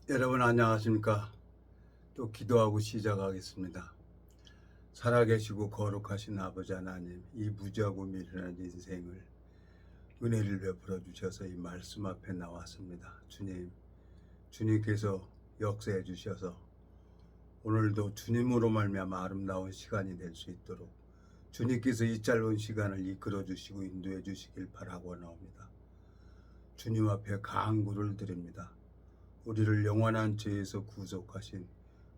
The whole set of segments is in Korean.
여러분 안녕하십니까? 또 기도하고 시작하겠습니다. 살아계시고 거룩하신 아버지 하나님, 이 무지하고 미련한 인생을 은혜를 베풀어 주셔서 이 말씀 앞에 나왔습니다. 주님, 주님께서 역사해 주셔서 오늘도 주님으로 말미암아 아름다운 시간이 될 수 있도록 주님께서 이 짧은 시간을 이끌어 주시고 인도해 주시길 바라고 나옵니다. 주님 앞에 간구를 드립니다. 우리를 영원한 죄에서 구속하신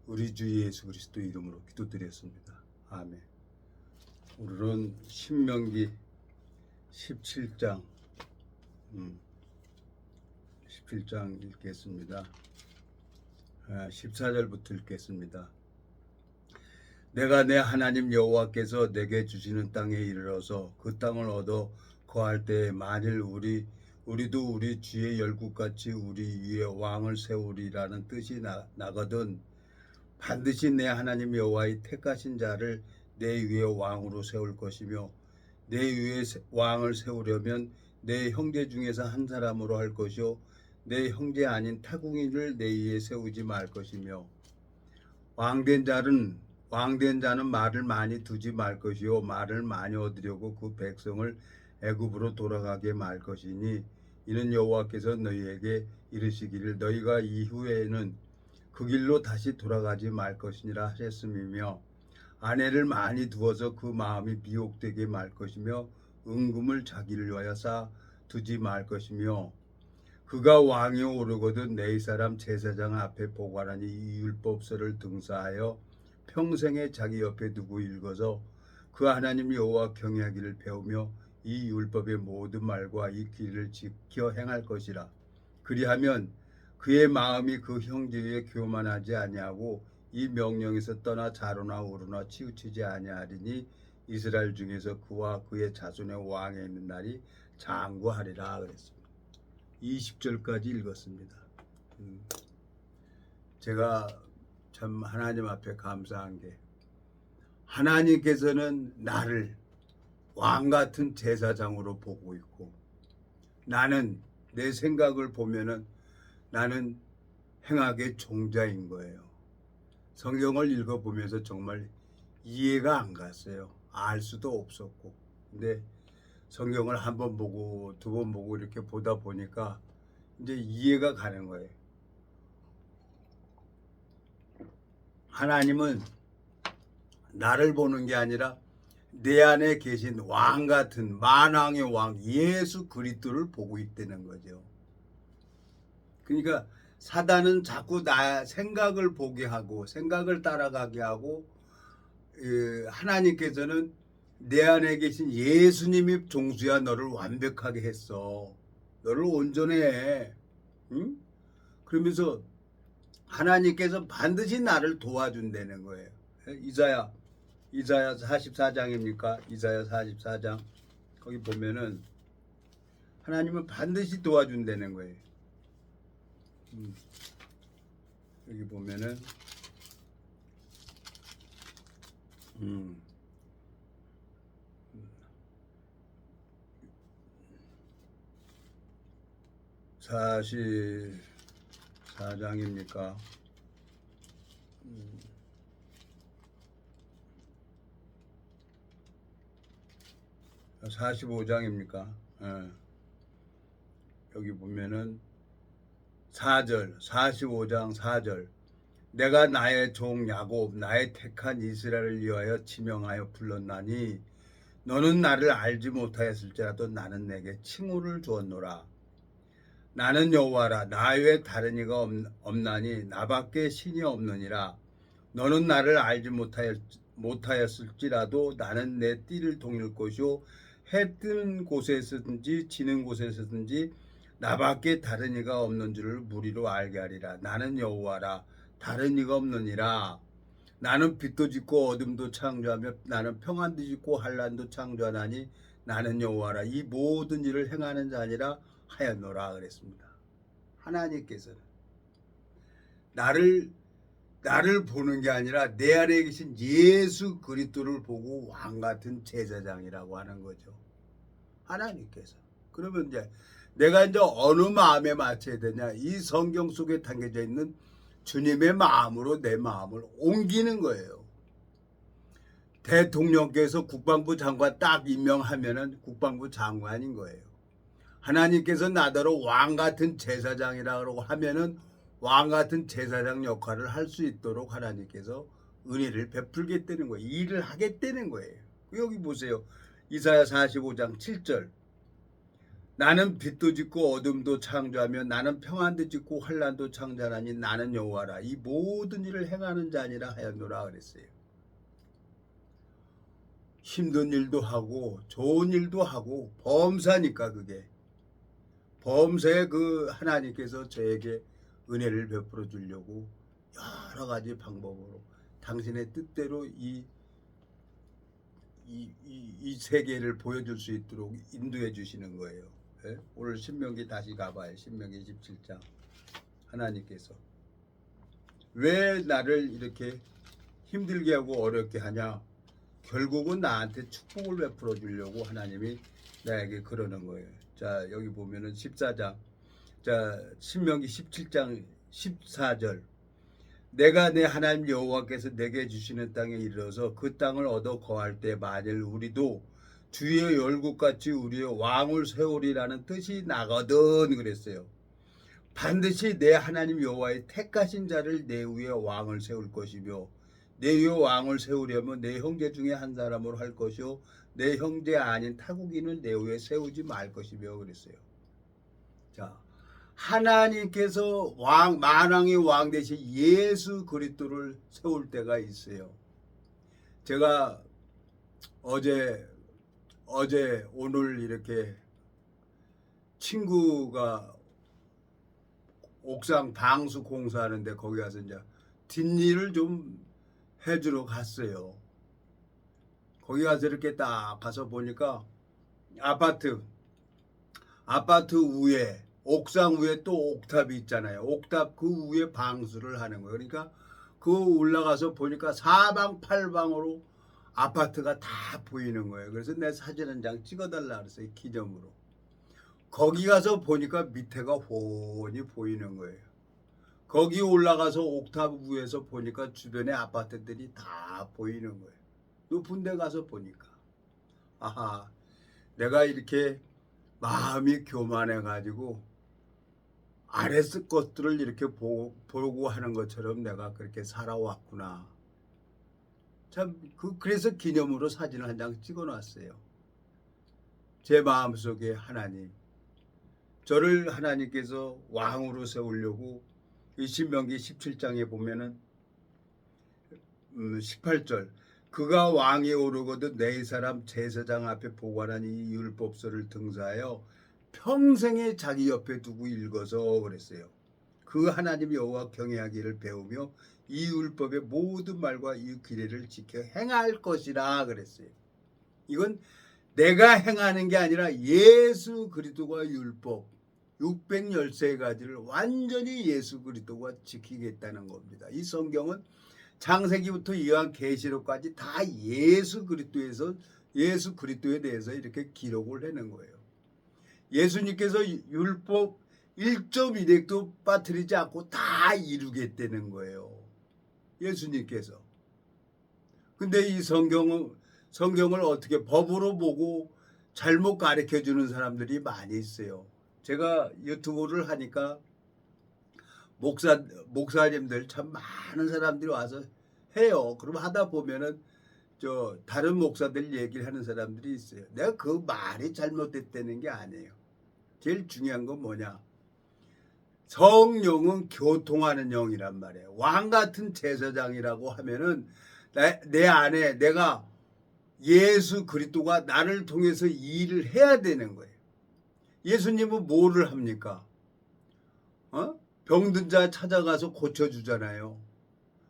우리 주 예수 그리스도 이름으로 기도드렸습니다. 아멘. 오늘은 신명기 17장 17장 읽겠습니다. 14절부터 읽겠습니다. 내가 내 하나님 여호와께서 내게 주시는 땅에 이르러서 그 땅을 얻어 거할 때에 만일 우리도 우리 주의 열국같이 우리 위에 왕을 세우리라는 뜻이 나거든 반드시 내 하나님 여호와의 택하신 자를 내 위에 왕으로 세울 것이며 내 위에 왕을 세우려면 내 형제 중에서 한 사람으로 할 것이요 내 형제 아닌 타국인을 내 위에 세우지 말 것이며 왕된 자는 말을 많이 두지 말 것이요 말을 많이 얻으려고 그 백성을 애굽으로 돌아가게 말 것이니 이는 여호와께서 너희에게 이르시기를 너희가 이후에는 그 길로 다시 돌아가지 말 것이니라 하셨음이며 아내를 많이 두어서 그 마음이 미혹되게 말 것이며 은금을 자기를 위하여 쌓아 두지 말 것이며 그가 왕이 오르거든 내 사람 제사장 앞에 보관하니 이 율법서를 등사하여 평생에 자기 옆에 두고 읽어서 그 하나님 여호와 경외하기를 배우며 이 율법의 모든 말과 이 길을 지켜 행할 것이라. 그리하면 그의 마음이 그 형제에 교만하지 아니하고 이 명령에서 떠나 좌로나 우로나 치우치지 아니하리니 이스라엘 중에서 그와 그의 자손의 왕에 있는 날이 장구하리라 그랬습니다. 20절까지 읽었습니다. 제가 참 하나님 앞에 감사한 게 하나님께서는 나를 왕같은 제사장으로 보고 있고 나는 내 생각을 보면은 나는 행악의 종자인 거예요. 성경을 읽어보면서 정말 이해가 안 갔어요. 알 수도 없었고. 근데 성경을 한 번 보고 두 번 보고 이렇게 보다 보니까 이제 이해가 가는 거예요. 하나님은 나를 보는 게 아니라 내 안에 계신 왕 같은 만왕의 왕 예수 그리스도를 보고 있다는 거죠. 그러니까 사단은 자꾸 나 생각을 보게 하고 생각을 따라가게 하고 하나님께서는 내 안에 계신 예수님이 종수야 너를 완벽하게 했어. 너를 온전해. 응? 그러면서 하나님께서 반드시 나를 도와준다는 거예요. 이사야 44장입니까? 이사야 44장 거기 보면은 하나님은 반드시 도와준다는 거예요. 여기 보면은 44장입니까? 45장입니까? 여기 보면은 4절 45장 4절 내가 나의 종 야곱 나의 택한 이스라엘을 위하여 지명하여 불렀나니 너는 나를 알지 못하였을지라도 나는 내게 칭호를 주었노라. 나는 여호와라 나 외에 다른 이가 없나니 나밖에 신이 없느니라. 너는 나를 알지 못하였을지라도 나는 내 띠를 동일 것이요 해 뜨는 곳에서든지 지는 곳에서든지 나밖에 다른 이가 없는 줄을 무리로 알게 하리라. 나는 여호와라 다른 이가 없느니라. 나는 빛도 짓고 어둠도 창조하며 나는 평안도 짓고 환난도 창조하나니 나는 여호와라 이 모든 일을 행하는 자니라 하였노라 그랬습니다. 하나님께서는 나를 보는 게 아니라 내 안에 계신 예수 그리스도를 보고 왕 같은 제사장이라고 하는 거죠. 하나님께서. 그러면 이제 내가 이제 어느 마음에 맞춰야 되냐? 이 성경 속에 담겨져 있는 주님의 마음으로 내 마음을 옮기는 거예요. 대통령께서 국방부 장관 딱 임명하면은 국방부 장관인 거예요. 하나님께서 나더러 왕 같은 제사장이라고 하면은 왕 같은 제사장 역할을 할 수 있도록 하나님께서 은혜를 베풀겠다는 거예요. 일을 하겠다는 거예요. 여기 보세요. 이사야 45장 7절. 나는 빛도 짓고 어둠도 창조하며 나는 평안도 짓고 환난도 창조하나니 나는 여호와라. 이 모든 일을 행하는 자니라 하였노라 그랬어요. 힘든 일도 하고 좋은 일도 하고 범사니까 그게. 범사에 그 하나님께서 저에게 은혜를 베풀어 주려고 여러 가지 방법으로 당신의 뜻대로 이 세계를 보여줄 수 있도록 인도해 주시는 거예요. 예? 오늘 신명기 다시 가봐요. 신명기 27장. 하나님께서 왜 나를 이렇게 힘들게 하고 어렵게 하냐? 결국은 나한테 축복을 베풀어 주려고 하나님이 나에게 그러는 거예요. 자, 여기 보면은 14장. 자, 신명기 17장 14절. 내가 내 하나님 여호와께서 내게 주시는 땅에 이르러서 그 땅을 얻어 거할 때 만일 우리도 주의 열국같이 우리의 왕을 세우리라는 뜻이 나거든 그랬어요. 반드시 내 하나님 여호와의 택하신 자를 내 위에 왕을 세울 것이며 내 위에 왕을 세우려면 내 형제 중에 한 사람으로 할 것이요 내 형제 아닌 타국인은 내 위에 세우지 말 것이며 그랬어요. 자, 하나님께서 만왕의 왕 대신 예수 그리스도를 세울 때가 있어요. 제가 어제 오늘 이렇게 친구가 옥상 방수 공사하는데 거기 가서 이제 뒷일을 좀 해주러 갔어요. 거기 가서 이렇게 딱 가서 보니까 아파트 위에 옥상 위에 또 옥탑이 있잖아요. 옥탑 그 위에 방수를 하는 거예요. 그러니까 그 올라가서 보니까 사방팔방으로 아파트가 다 보이는 거예요. 그래서 내 사진 한 장 찍어달라 그랬어요. 기념으로. 거기 가서 보니까 밑에가 훤히 보이는 거예요. 거기 올라가서 옥탑 위에서 보니까 주변에 아파트들이 다 보이는 거예요. 높은 데 가서 보니까. 아하, 내가 이렇게 마음이 교만해가지고 아래스 것들을 이렇게 보고 하는 것처럼 내가 그렇게 살아왔구나. 참, 그래서 기념으로 사진을 한 장 찍어 놨어요. 제 마음속에 하나님, 저를 하나님께서 왕으로 세우려고 이 신명기 17장에 보면은 18절 그가 왕에 오르거든 네 사람 제사장 앞에 보관한 이 율법서를 등사하여 평생에 자기 옆에 두고 읽어서 그랬어요. 그 하나님 여호와 경외하기를 배우며 이 율법의 모든 말과 이 규례를 지켜 행할 것이라 그랬어요. 이건 내가 행하는 게 아니라 예수 그리스도가 율법 613가지를 완전히 예수 그리스도가 지키겠다는 겁니다. 이 성경은 창세기부터 요한계시록까지 다 예수 그리스도에 대해서 이렇게 기록을 해놓은 거예요. 예수님께서 율법 1.1획도 빠뜨리지 않고 다 이루겠다는 거예요. 예수님께서. 근데 이 성경을 어떻게 법으로 보고 잘못 가르쳐주는 사람들이 많이 있어요. 제가 유튜브를 하니까 목사님들 참 많은 사람들이 와서 해요. 그럼 하다 보면은 다른 목사들 얘기를 하는 사람들이 있어요. 내가 그 말이 잘못됐다는 게 아니에요. 제일 중요한 건 뭐냐? 성령은 교통하는 영이란 말이에요. 왕 같은 제사장이라고 하면은 내 안에 내가 예수 그리스도가 나를 통해서 일을 해야 되는 거예요. 예수님은 뭐를 합니까? 병든 자 찾아가서 고쳐주잖아요.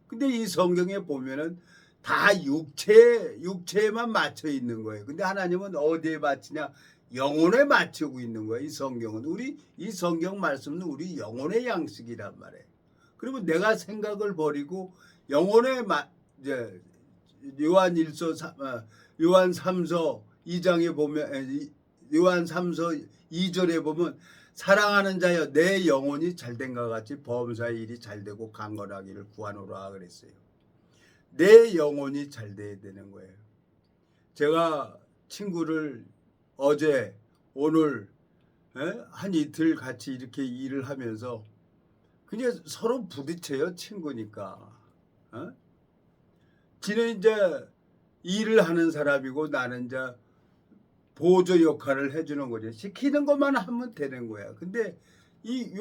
근데 이 성경에 보면은 다 육체에만 맞춰 있는 거예요. 근데 하나님은 어디에 맞추냐? 영혼에 맞추고 있는 거예요. 이 성경은 이 성경 말씀은 우리 영혼의 양식이란 말이에요. 그리고 내가 생각을 버리고 영혼에 요한 3서 2장에 보면 요한 3서 2절에 보면 사랑하는 자여 내 영혼이 잘된과 같이 범사의 일이 잘되고 강건하기를 구하노라 그랬어요. 내 영혼이 잘돼야 되는 거예요. 제가 친구를 어제 오늘 한 이틀 같이 이렇게 일을 하면서 그냥 서로 부딪혀요. 친구니까. 지는 이제 일을 하는 사람이고 나는 이제 보조 역할을 해주는 거죠. 시키는 것만 하면 되는 거야. 근데 이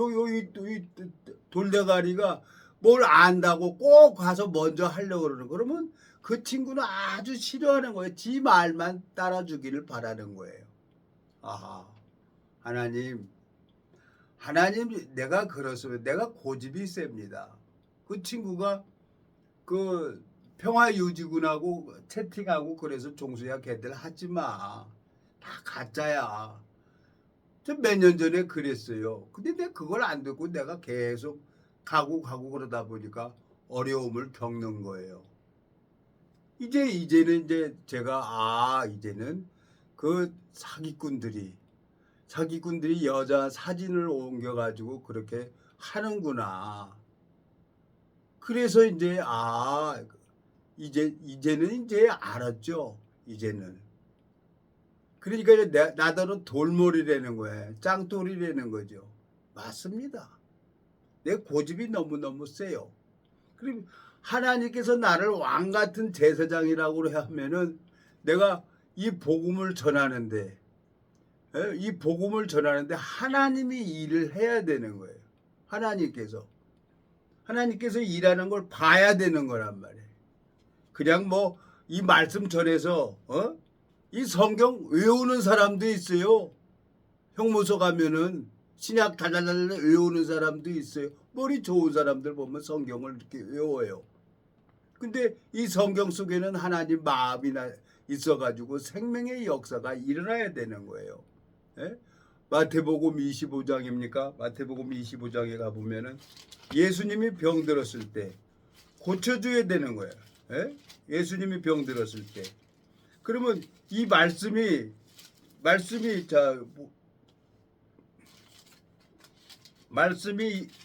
돌대가리가 뭘 안다고 꼭 가서 먼저 하려고 그러는 거. 그러면 그 친구는 아주 싫어하는 거예요. 지 말만 따라주기를 바라는 거예요. 아하, 하나님 내가 그렇습니다. 내가 고집이 셉니다. 그 친구가 그 평화유지군하고 채팅하고 그래서 종수야 걔들 하지 마. 다 가짜야. 저 몇 년 전에 그랬어요. 근데 내가 그걸 안 듣고 내가 계속 가고 그러다 보니까 어려움을 겪는 거예요. 이제는 이제 제가 이제는 그 사기꾼들이 여자 사진을 옮겨가지고 그렇게 하는구나. 그래서 이제 이제는 이제 알았죠. 이제는. 그러니까 나더러 돌머리라는 거예요. 짱돌이라는 거죠. 맞습니다. 내 고집이 너무너무 세요. 그리고 하나님께서 나를 왕 같은 제사장이라고 하면은 내가 이 복음을 전하는데 하나님이 일을 해야 되는 거예요. 하나님께서 일하는 걸 봐야 되는 거란 말이에요. 그냥 뭐 이 말씀 전해서 이 성경 외우는 사람도 있어요. 형무소 가면은 신약 달달달 외우는 사람도 있어요. 머리 좋은 사람들 보면 성경을 이렇게 외워요. 근데 이 성경 속에는 하나님 마음이 있어가지고 생명의 역사가 일어나야 되는 거예요. 마태복음 25장입니까? 마태복음 25장에 가보면은 예수님이 병들었을 때 고쳐줘야 되는 거예요. 예수님이 병들었을 때. 그러면 이 말씀이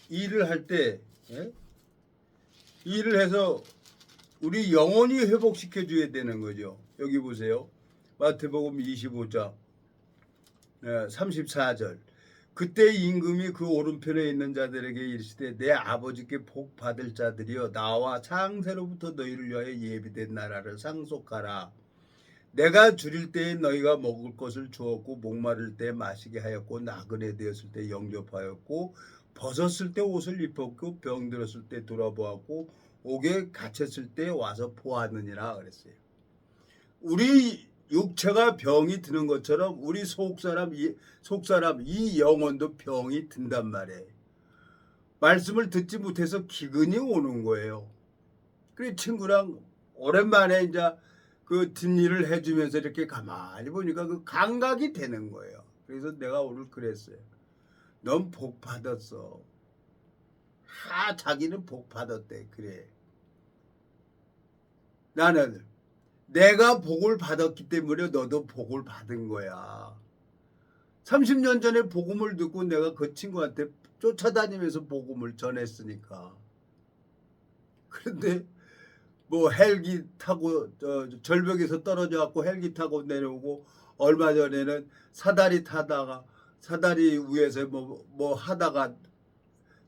일을 할 때 일을 해서 우리 영혼이 회복시켜 줘야 되는 거죠. 여기 보세요. 마태복음 25장 34절. 그때 임금이 그 오른편에 있는 자들에게 이르시되 내 아버지께 복 받을 자들이여 나와 창세로부터 너희를 위하여 예비된 나라를 상속하라. 내가 줄일 때에 너희가 먹을 것을 주었고 목마를 때 마시게 하였고 나그네 되었을 때 영접하였고 벗었을 때 옷을 입었고 병들었을 때 돌아보았고 옥에 갇혔을 때 와서 보았느니라 그랬어요. 우리 육체가 병이 드는 것처럼 우리 속사람 이 영혼도 병이 든단 말이에요. 말씀을 듣지 못해서 기근이 오는 거예요. 그래 친구랑 오랜만에 이제 그 뒷일을 해주면서 이렇게 가만히 보니까 그 감각이 되는 거예요. 그래서 내가 오늘 그랬어요. 넌 복 받았어. 자기는 복 받았대. 그래. 나는 내가 복을 받았기 때문에 너도 복을 받은 거야. 30년 전에 복음을 듣고 내가 그 친구한테 쫓아다니면서 복음을 전했으니까. 그런데 뭐 헬기 타고 절벽에서 떨어져 갖고 헬기 타고 내려오고 얼마 전에는 사다리 위에서 뭐 하다가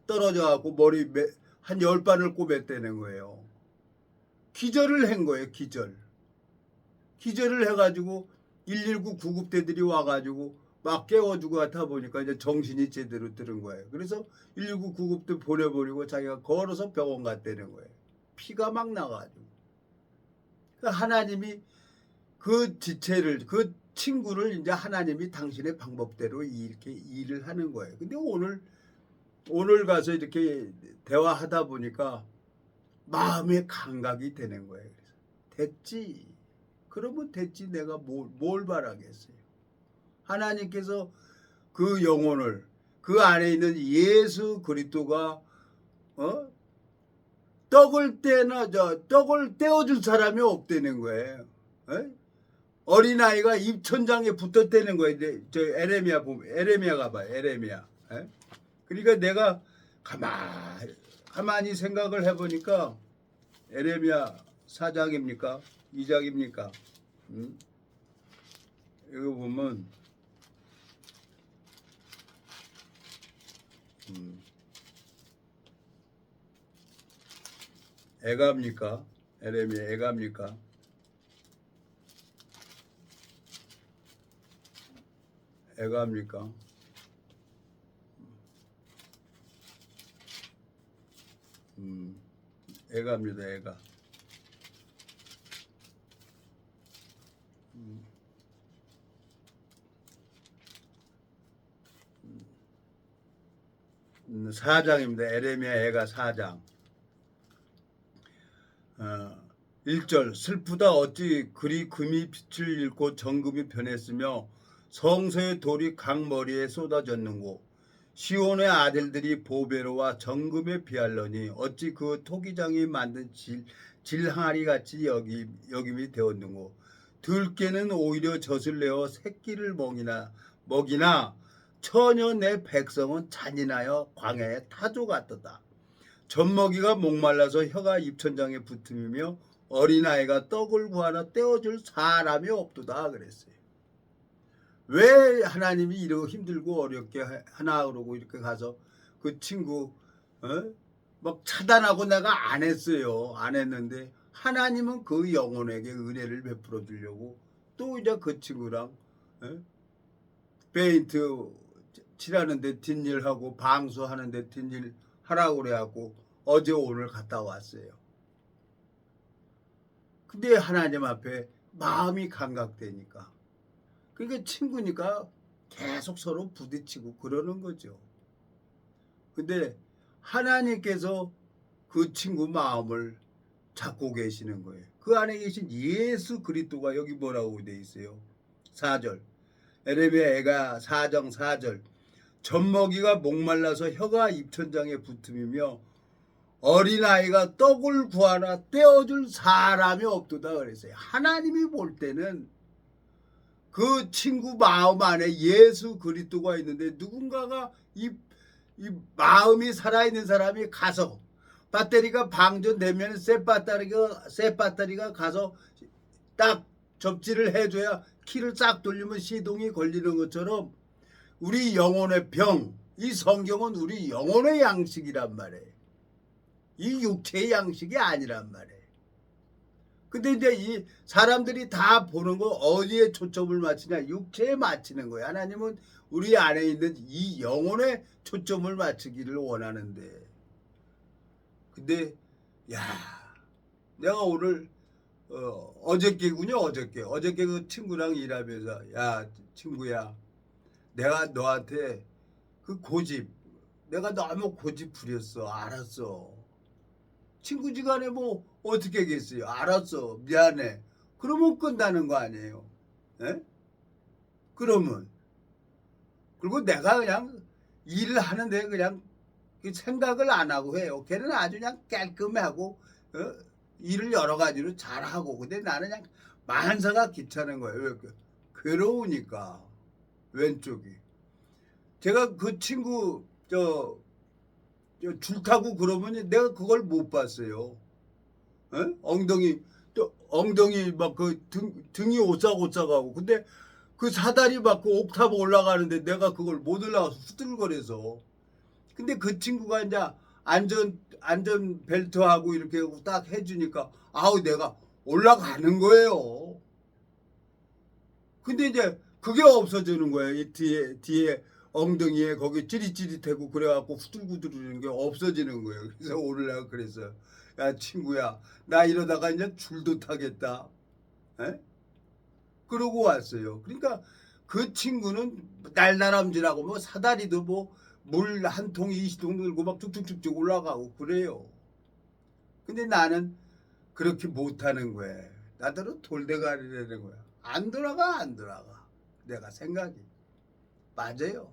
떨어져 갖고 머리 한 10반을 꿰맸다는 거예요. 기절을 한 거예요. 기절을 해가지고 119 구급대들이 와가지고 막 깨워주고 하다 보니까 이제 정신이 제대로 들은 거예요. 그래서 119 구급대 보내버리고 자기가 걸어서 병원 갔다는 거예요. 피가 막 나가지고. 하나님이 그 지체를, 그 친구를 이제 하나님이 당신의 방법대로 이렇게 일을 하는 거예요. 근데 오늘 가서 이렇게 대화하다 보니까 마음의 감각이 되는 거예요. 그래서 됐지. 그러면 됐지. 내가 뭘 바라겠어요. 하나님께서 그 영혼을 그 안에 있는 예수 그리스도가 떡을 떼어줄 사람이 없다는 거예요. 어린아이가 입천장에 붙었다는 거예요. 저 에레미야 보면 에레미야가 봐요. 에레미야. 예? 그러니까 내가 가만히 생각을 해보니까 에레미야 4장입니까? 2장입니까? 이거 보면 애갑니까? 에레미야 애갑니까? 애가입니까? 애가입니다. 애가. 사장입니다. 에레미야 애가 4장. 1절 슬프다 어찌 그리 금이 빛을 잃고 정금이 변했으며 성소의 돌이 강머리에 쏟아졌는고 시온의 아들들이 보배로와 정금에 비할러니 어찌 그 토기장이 만든 질항아리 같이 여김이 되었는고 들깨는 오히려 젖을 내어 새끼를 먹이나 처녀 내 백성은 잔인하여 광야에 타조 같도다. 젖먹이가 목말라서 혀가 입천장에 붙으며 어린아이가 떡을 구하나 떼어줄 사람이 없도다 그랬어요. 왜 하나님이 이러고 힘들고 어렵게 하나 그러고 이렇게 가서 그 친구 막 차단하고 내가 안 했어요. 안 했는데 하나님은 그 영혼에게 은혜를 베풀어 주려고 또 이제 그 친구랑 페인트 칠하는데 뒷일하고 방수하는데 뒷일 하라고 그래갖고 어제 오늘 갔다 왔어요. 근데 하나님 앞에 마음이 감각되니까 그러니까 친구니까 계속 서로 부딪히고 그러는 거죠. 근데 하나님께서 그 친구 마음을 잡고 계시는 거예요. 그 안에 계신 예수 그리스도가 여기 뭐라고 돼 있어요? 4절 에레미야 애가 4장 4절 젖먹이가 목말라서 혀가 입천장에 붙으며 어린아이가 떡을 구하나 떼어줄 사람이 없도다 그랬어요. 하나님이 볼 때는 그 친구 마음 안에 예수 그리스도가 있는데 누군가가 이 마음이 살아있는 사람이 가서 배터리가 방전되면 새 배터리가 가서 딱 접지를 해줘야 키를 싹 돌리면 시동이 걸리는 것처럼 우리 영혼의 병, 이 성경은 우리 영혼의 양식이란 말이에요. 이 육체의 양식이 아니란 말이에요. 근데 이제 이 사람들이 다 보는 거 어디에 초점을 맞추냐? 육체에 맞추는 거예요. 하나님은 우리 안에 있는 이 영혼에 초점을 맞추기를 원하는데. 근데 야, 내가 오늘 어저께군요. 어저께 그 친구랑 일하면서 야 친구야 내가 너한테 그 고집 내가 너무 고집 부렸어. 알았어. 친구지간에 뭐 어떻게 하겠어요. 알았어. 미안해. 그러면 끝나는 거 아니에요. 에? 그러면 그리고 내가 그냥 일을 하는데 그냥 생각을 안 하고 해요. 걔는 아주 그냥 깔끔하고 일을 여러 가지로 잘하고 근데 나는 그냥 만사가 귀찮은 거예요. 왜? 괴로우니까 왼쪽이. 제가 그 친구 줄 타고 그러면 내가 그걸 못 봤어요. 엉덩이 막 그 등이 오싹오싹하고 근데 그 사다리 막 그 옥타브 올라가는데 내가 그걸 못 올라가서 후들거려서 근데 그 친구가 이제 안전 벨트하고 이렇게 딱 해주니까 아우 내가 올라가는 거예요. 근데 이제 그게 없어지는 거예요. 이 뒤에 엉덩이에 거기 찌릿찌릿하고 그래갖고 후들후들거리는 게 없어지는 거예요. 그래서 오늘 내가 그랬어요. 야 친구야 나 이러다가 이제 줄도 타겠다. 에? 그러고 왔어요. 그러니까 그 친구는 날다람쥐라고 뭐 사다리도 뭐 물 한 통 20통 들고 막 쭉쭉쭉쭉 올라가고 그래요. 근데 나는 그렇게 못하는 거예요. 나더러 돌대가리라는 거야. 안 돌아가. 내가 생각이 맞아요.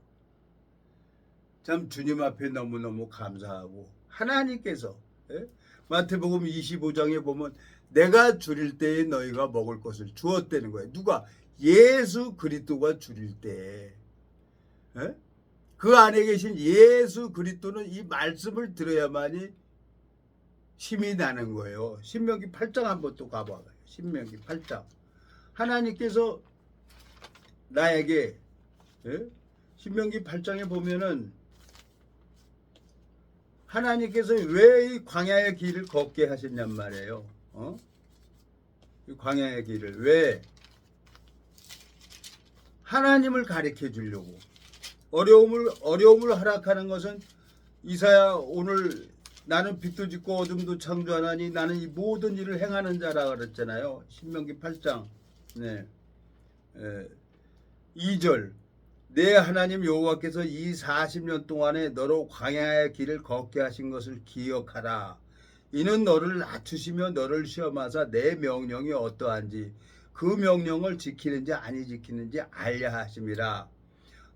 참 주님 앞에 너무너무 감사하고 하나님께서 마태복음 25장에 보면 내가 줄일 때에 너희가 먹을 것을 주었다는 거예요. 누가? 예수 그리스도가 줄일 때. 에? 그 안에 계신 예수 그리스도는 이 말씀을 들어야만이 힘이 나는 거예요. 신명기 8장 한번 또 가봐요. 신명기 8장. 하나님께서 나에게 신명기 8장에 보면은 하나님께서 왜 이 광야의 길을 걷게 하셨냔 말이에요. 이 광야의 길을 왜? 하나님을 가르쳐 주려고. 어려움을 허락하는 것은 이사야 오늘 나는 빛도 짓고 어둠도 창조하나니 나는 이 모든 일을 행하는 자라 그랬잖아요. 신명기 8장 2절 내 하나님 여호와께서 이 40년 동안에 너로 광야의 길을 걷게 하신 것을 기억하라. 이는 너를 낮추시며 너를 시험하사 내 명령이 어떠한지 그 명령을 지키는지 아니 지키는지 알려 하심이라.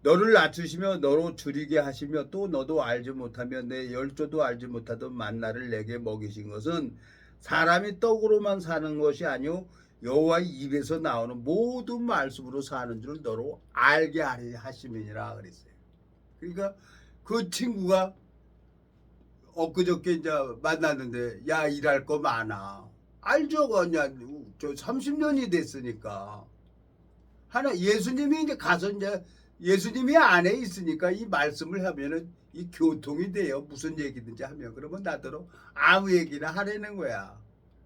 너를 낮추시며 너로 줄이게 하시며 또 너도 알지 못하며 내 열조도 알지 못하던 만나를 내게 먹이신 것은 사람이 떡으로만 사는 것이 아니요 여호와의 입에서 나오는 모든 말씀으로 사는 줄 너로 알게 하심이니라 그랬어요. 그러니까 그 친구가 엊그저께 이제 만났는데 야 일할 거 많아. 알죠? 그냥 저 30년이 됐으니까 하나 예수님이 이제 가서 이제 예수님이 안에 있으니까 이 말씀을 하면은 이 교통이 돼요. 무슨 얘기든지 하면 그러면 나더러 아무 얘기나 하라는 거야.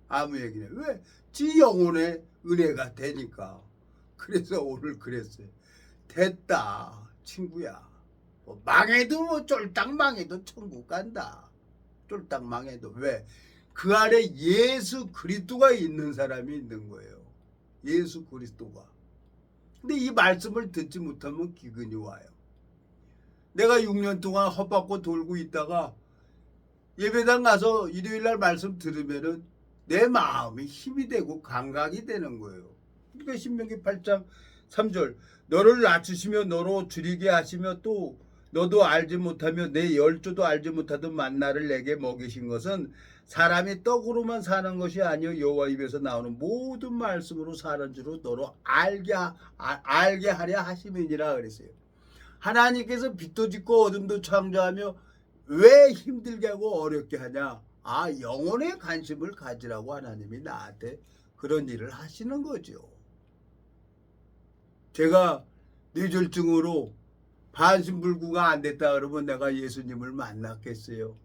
아무 얘기나. 왜? 지 영혼의 은혜가 되니까. 그래서 오늘 그랬어요. 됐다 친구야. 뭐 망해도 뭐 쫄딱 망해도 천국 간다. 쫄딱 망해도. 왜? 그 안에 예수 그리스도가 있는 사람이 있는 거예요. 예수 그리스도가. 근데 이 말씀을 듣지 못하면 기근이 와요. 내가 6년 동안 헛바꿔 돌고 있다가 예배당 가서 일요일날 말씀 들으면은 내 마음이 힘이 되고 감각이 되는 거예요. 그러니까 신명기 8장 3절 너를 낮추시며 너로 줄이게 하시며 또 너도 알지 못하며 내 열조도 알지 못하던 만나를 내게 먹이신 것은 사람이 떡으로만 사는 것이 아니요 여호와 입에서 나오는 모든 말씀으로 사는 줄로 너로 알게 하려 하심이니라 그랬어요. 하나님께서 빛도 짓고 어둠도 창조하며 왜 힘들게 하고 어렵게 하냐? 영혼의 관심을 가지라고 하나님이 나한테 그런 일을 하시는 거죠. 제가 뇌졸중으로 반신불구가 안 됐다 그러면 내가 예수님을 만났겠어요?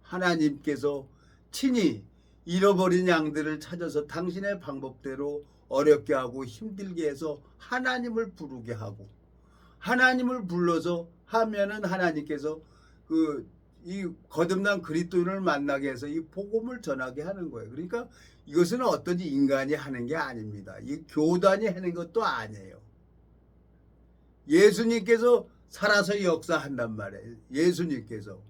하나님께서 친히 잃어버린 양들을 찾아서 당신의 방법대로 어렵게 하고 힘들게 해서 하나님을 부르게 하고 하나님을 불러서 하면은 하나님께서 이 거듭난 그리스도인을 만나게 해서 이 복음을 전하게 하는 거예요. 그러니까 이것은 어떤 인간이 하는 게 아닙니다. 이 교단이 하는 것도 아니에요. 예수님께서 살아서 역사한단 말이에요. 예수님께서.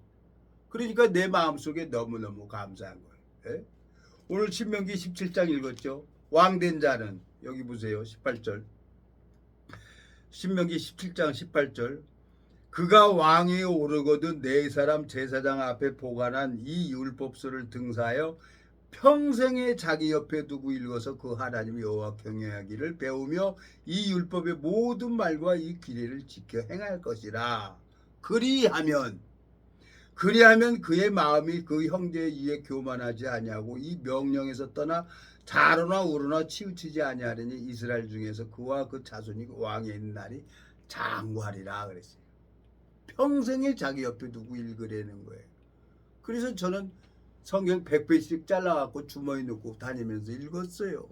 그러니까 내 마음속에 너무너무 감사한 거예요. 예? 오늘 신명기 17장 읽었죠. 왕된 자는 여기 보세요. 18절. 신명기 17장 18절. 그가 왕위에 오르거든 네 사람 제사장 앞에 보관한 이 율법서를 등사하여 평생에 자기 옆에 두고 읽어서 그 하나님 여호와 경외하기를 배우며 이 율법의 모든 말과 이 규례를 지켜 행할 것이라. 그리하면 그의 마음이 그 형제의 이에 교만하지 아니하고 이 명령에서 떠나 좌로나 우로나 치우치지 아니하리니 이스라엘 중에서 그와 그 자손이 왕에 있는 날이 장구하리라 그랬어요. 평생에 자기 옆에 두고 읽으려는 거예요. 그래서 저는 성경 100페이지씩 잘라갖고 주머니 넣고 다니면서 읽었어요.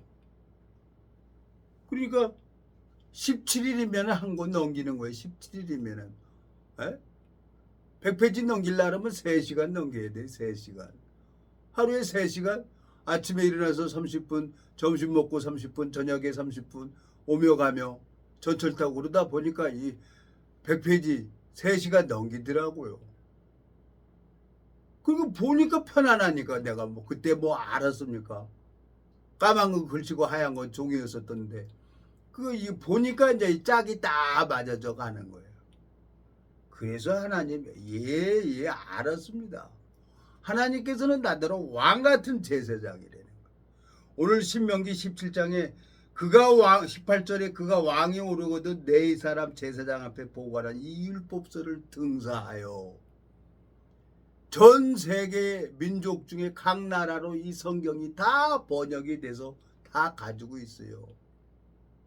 그러니까 17일이면 한 권 넘기는 거예요. 17일이면은. 100페이지 넘기려면 3시간 넘겨야 돼. 3시간. 하루에 3시간 아침에 일어나서 30분, 점심 먹고 30분, 저녁에 30분 오며 가며 전철 타고 그러다 보니까 이 100페이지 3시간 넘기더라고요. 그리고 보니까 편안하니까 내가 뭐 그때 뭐 알았습니까? 까만 거 글씨고 하얀 건 종이였었던데 그거 보니까 이제 이 짝이 다 맞아져 가는 거예요. 그래서 하나님 알았습니다. 하나님께서는 나더러 왕같은 제사장이라는 거예요. 오늘 신명기 17장에 그가 왕 18절에 그가 왕이 오르거든 내 이 사람 제사장 앞에 보관한 이 율법서를 등사하여 전 세계 민족 중에 각 나라로 이 성경이 다 번역이 돼서 다 가지고 있어요.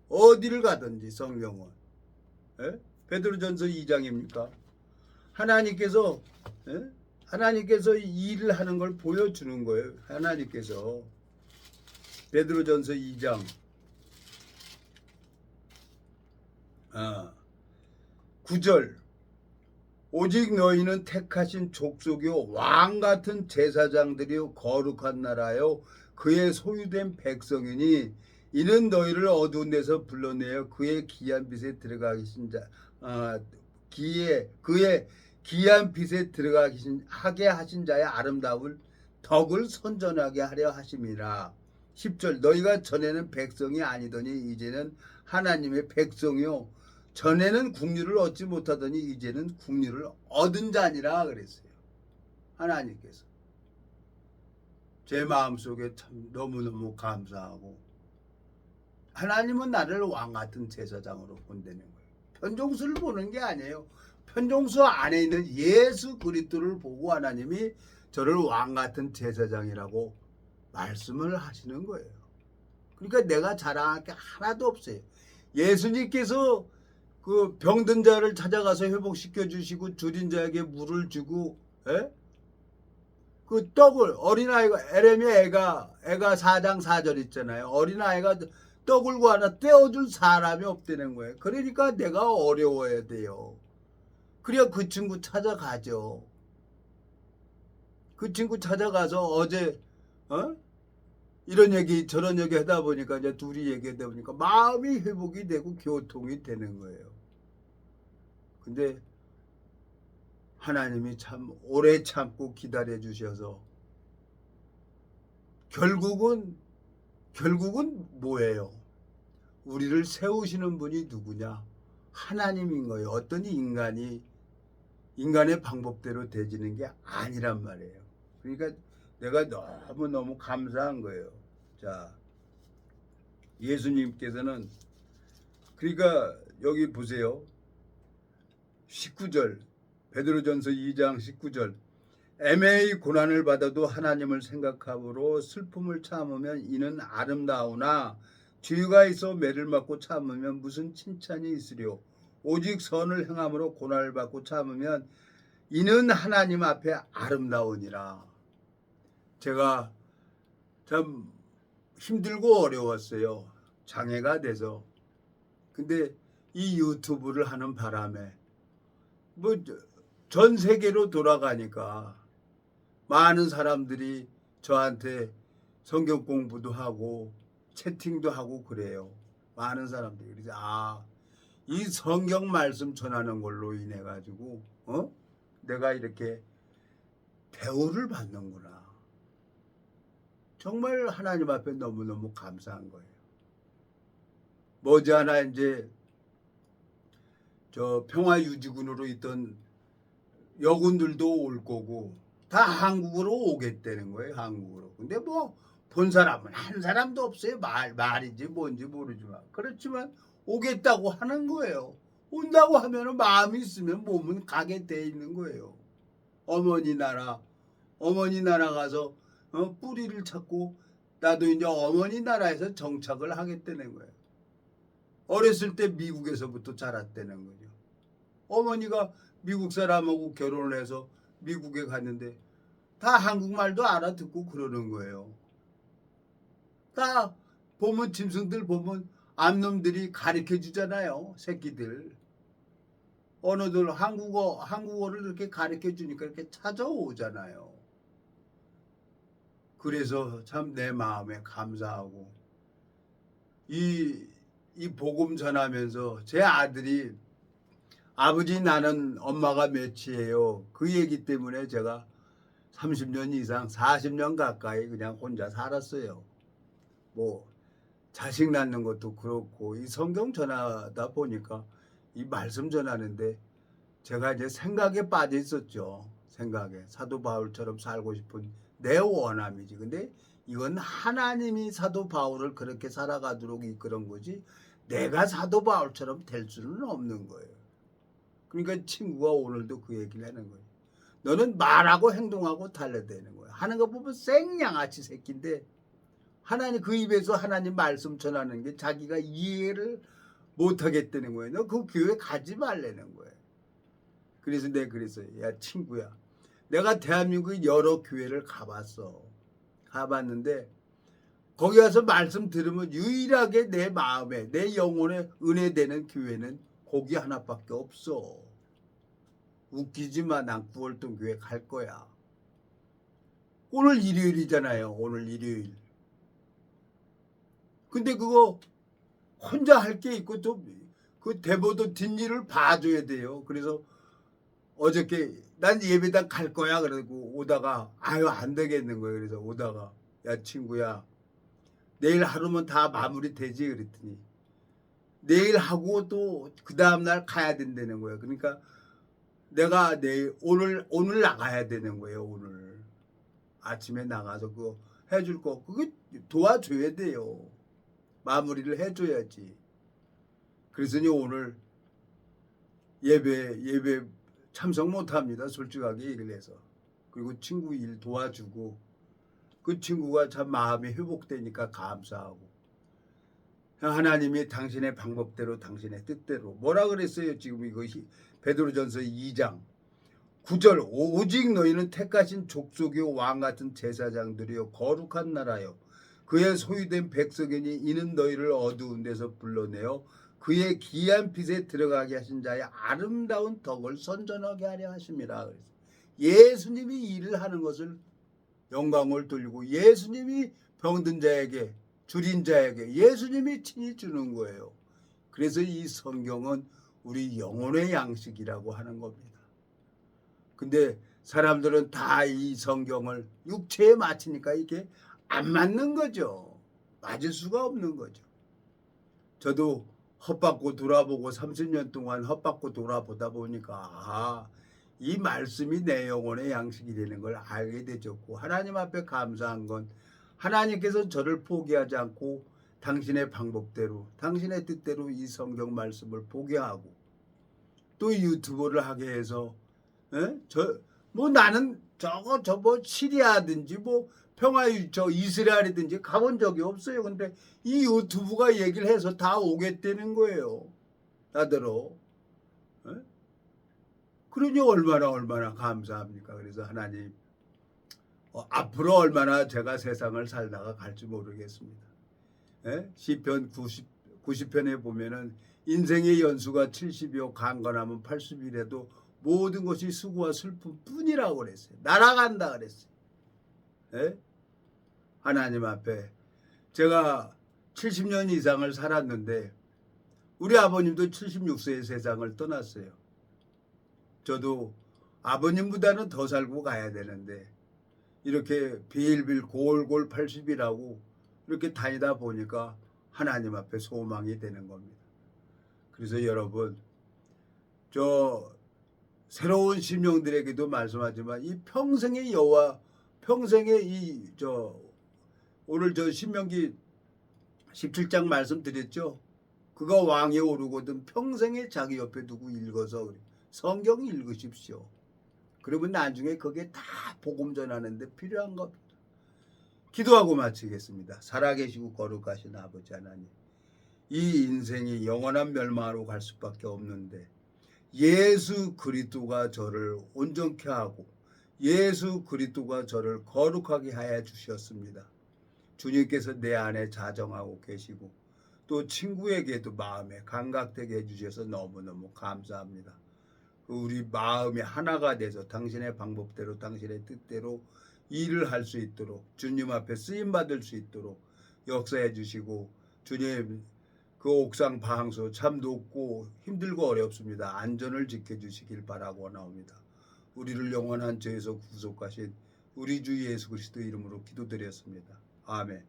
어디를 가든지 성경은. 예? 베드로전서 2장입니까? 하나님께서 예? 하나님께서 일을 하는 걸 보여주는 거예요. 하나님께서 베드로전서 2장 9절 오직 너희는 택하신 족속이요 왕같은 제사장들이요 거룩한 나라요 그의 소유된 백성이니 이는 너희를 어두운 데서 불러내어 그의 귀한 빛에 들어가게 하게 하신 자의 아름다운 덕을 선전하게 하려 하심이라. 10절 너희가 전에는 백성이 아니더니 이제는 하나님의 백성이요 전에는 국류를 얻지 못하더니 이제는 국류를 얻은 자니라 그랬어요. 하나님께서 제 마음속에 참 너무너무 감사하고 하나님은 나를 왕같은 제사장으로 본다는 거예요. 편종수를 보는 게 아니에요. 편종수 안에 있는 예수 그리스도를 보고 하나님이 저를 왕같은 제사장이라고 말씀을 하시는 거예요. 그러니까 내가 자랑할 게 하나도 없어요. 예수님께서 그 병든 자를 찾아가서 회복시켜 주시고 줄인 자에게 물을 주고 그 떡을 어린아이가 에레미야 애가 4장 4절 있잖아요. 어린아이가 떡을 구하나 떼어줄 사람이 없다는 거예요. 그러니까 내가 어려워야 돼요. 그래야 그 친구 찾아가죠. 그 친구 찾아가서 어제 이런 얘기 저런 얘기 하다 보니까 이제 둘이 얘기하다 보니까 마음이 회복이 되고 교통이 되는 거예요. 근데 하나님이 참 오래 참고 기다려 주셔서 결국은 뭐예요? 우리를 세우시는 분이 누구냐? 하나님인 거예요. 어떤 인간의 방법대로 되지는 게 아니란 말이에요. 그러니까 내가 너무너무 감사한 거예요. 자, 예수님께서는 그러니까 여기 보세요. 19절 베드로전서 2장 19절 애매히 고난을 받아도 하나님을 생각함으로 슬픔을 참으면 이는 아름다우나 죄가 있어 매를 맞고 참으면 무슨 칭찬이 있으리요. 오직 선을 행함으로 고난을 받고 참으면 이는 하나님 앞에 아름다우니라. 제가 참 힘들고 어려웠어요. 장애가 돼서. 근데 이 유튜브를 하는 바람에 뭐 전 세계로 돌아가니까 많은 사람들이 저한테 성경 공부도 하고 채팅도 하고 그래요. 많은 사람들이. 그래서 이 성경 말씀 전하는 걸로 인해 가지고 내가 이렇게 대우를 받는구나. 정말 하나님 앞에 너무너무 감사한 거예요. 머지않아 이제 저 평화유지군으로 있던 여군들도 올 거고 다 한국으로 오겠다는 거예요. 한국으로. 근데 뭐 본 사람은 한 사람도 없어요. 말인지 뭔지 모르지만 그렇지만 오겠다고 하는 거예요. 온다고 하면은 마음이 있으면 몸은 가게 돼 있는 거예요. 어머니 나라 가서 뿌리를 찾고 나도 이제 어머니 나라에서 정착을 하겠다는 거예요. 어렸을 때 미국에서부터 자랐다는 거죠. 어머니가 미국 사람하고 결혼을 해서 미국에 갔는데 다 한국말도 알아듣고 그러는 거예요. 다 보면 짐승들 보면 암놈들이 가르쳐 주잖아요. 새끼들. 언어들 한국어를 이렇게 가르쳐 주니까 이렇게 찾아오잖아요. 그래서 참 내 마음에 감사하고 이 복음 전하면서 제 아들이 아버지 나는 엄마가 몇이에요. 그 얘기 때문에 제가 30년 이상 40년 가까이 그냥 혼자 살았어요. 뭐 자식 낳는 것도 그렇고 이 성경 전하다 보니까 이 말씀 전하는데 제가 이제 생각에 빠져 있었죠. 생각에 사도 바울처럼 살고 싶은 내 원함이지. 근데 이건 하나님이 사도 바울을 그렇게 살아가도록 이끄는 거지 내가 사도 바울처럼 될 수는 없는 거예요. 그러니까 친구가 오늘도 그 얘기를 하는 거예요. 너는 말하고 행동하고 달라되는 거야. 하는 거 보면 생양아치 새끼인데 하나님 그 입에서 하나님 말씀 전하는 게 자기가 이해를 못하겠다는 거예요. 너 그 교회 가지 말라는 거예요. 그래서 내가 그랬어요. 야 친구야, 내가 대한민국 여러 교회를 가봤어. 가봤는데 거기 가서 말씀 들으면 유일하게 내 마음에 내 영혼에 은혜되는 교회는 거기 하나밖에 없어. 웃기지 마. 난 9월동 교회 갈 거야. 오늘 일요일이잖아요. 오늘 일요일. 근데 그거 혼자 할 게 있고 좀 그 대보도 뒷일을 봐줘야 돼요. 그래서 어저께 난 예배당 갈 거야 그러고 오다가 아유 안 되겠는 거예요. 그래서 오다가 야 친구야 내일 하루면 다 마무리 되지 그랬더니 내일 하고 또 그 다음날 가야 된다는 거예요. 그러니까 내가 내일 오늘 나가야 되는 거예요. 오늘 아침에 나가서 그거 해줄 거 그거 도와줘야 돼요. 마무리를 해줘야지. 그래서니 오늘 예배 참석 못합니다. 솔직하게 얘기를 해서. 그리고 친구 일 도와주고 그 친구가 참 마음이 회복되니까 감사하고 하나님이 당신의 방법대로 당신의 뜻대로 뭐라 그랬어요. 지금 이거 베드로전서 2장 9절 오직 너희는 택하신 족속이요 왕같은 제사장들이요 거룩한 나라요 그의 소유된 백성이니 이는 너희를 어두운 데서 불러내어 그의 기이한 빛에 들어가게 하신 자의 아름다운 덕을 선전하게 하려 하심이라. 그래서 예수님이 일을 하는 것을 영광을 돌리고 예수님이 병든 자에게 줄인 자에게 예수님이 친히 주는 거예요. 그래서 이 성경은 우리 영혼의 양식이라고 하는 겁니다. 근데 사람들은 다 이 성경을 육체에 맞추니까 이게 안 맞는 거죠. 맞을 수가 없는 거죠. 저도 헛받고 돌아보고 30년 동안 헛받고 돌아보다 보니까 이 말씀이 내 영혼의 양식이 되는 걸 알게 되졌고 하나님 앞에 감사한 건 하나님께서 저를 포기하지 않고 당신의 방법대로 당신의 뜻대로 이 성경 말씀을 보게 하고 또 유튜브를 하게 해서 나는 뭐 시리아든지 뭐 이스라엘이든지 가본 적이 없어요. 근데 이 유튜브가 얘기를 해서 다 오겠다는 거예요. 나더러. 그러니 얼마나 감사합니까. 그래서 하나님 앞으로 얼마나 제가 세상을 살다가 갈지 모르겠습니다. 시편 90편에 보면은 인생의 연수가 70이요 강건하면 80이라도 모든 것이 수고와 슬픔 뿐이라고 그랬어요. 날아간다 그랬어요. 하나님 앞에 제가 70년 이상을 살았는데 우리 아버님도 76세의 세상을 떠났어요. 저도 아버님보다는 더 살고 가야 되는데 이렇게 빌빌 골골 80이라고 이렇게 다니다 보니까 하나님 앞에 소망이 되는 겁니다. 그래서 여러분 저 새로운 심령들에게도 말씀하지만 이 평생의 여호와 평생의 오늘 신명기 17장 말씀드렸죠. 그가 왕에 오르거든 평생에 자기 옆에 두고 읽어서 성경 읽으십시오. 그러면 나중에 그게 다 복음 전하는데 필요한 겁니다. 기도하고 마치겠습니다. 살아계시고 거룩하신 아버지 하나님, 이 인생이 영원한 멸망으로 갈 수밖에 없는데 예수 그리스도가 저를 온전케 하고 예수 그리스도가 저를 거룩하게 하여 주셨습니다. 주님께서 내 안에 자정하고 계시고 또 친구에게도 마음에 감각되게 해주셔서 너무너무 감사합니다. 우리 마음이 하나가 돼서 당신의 방법대로 당신의 뜻대로 일을 할 수 있도록 주님 앞에 쓰임받을 수 있도록 역사해 주시고 주님 그 옥상 방수 참 높고 힘들고 어렵습니다. 안전을 지켜주시길 바라고 나옵니다. 우리를 영원한 죄에서 구속하신 우리 주 예수 그리스도 이름으로 기도드렸습니다. 아멘.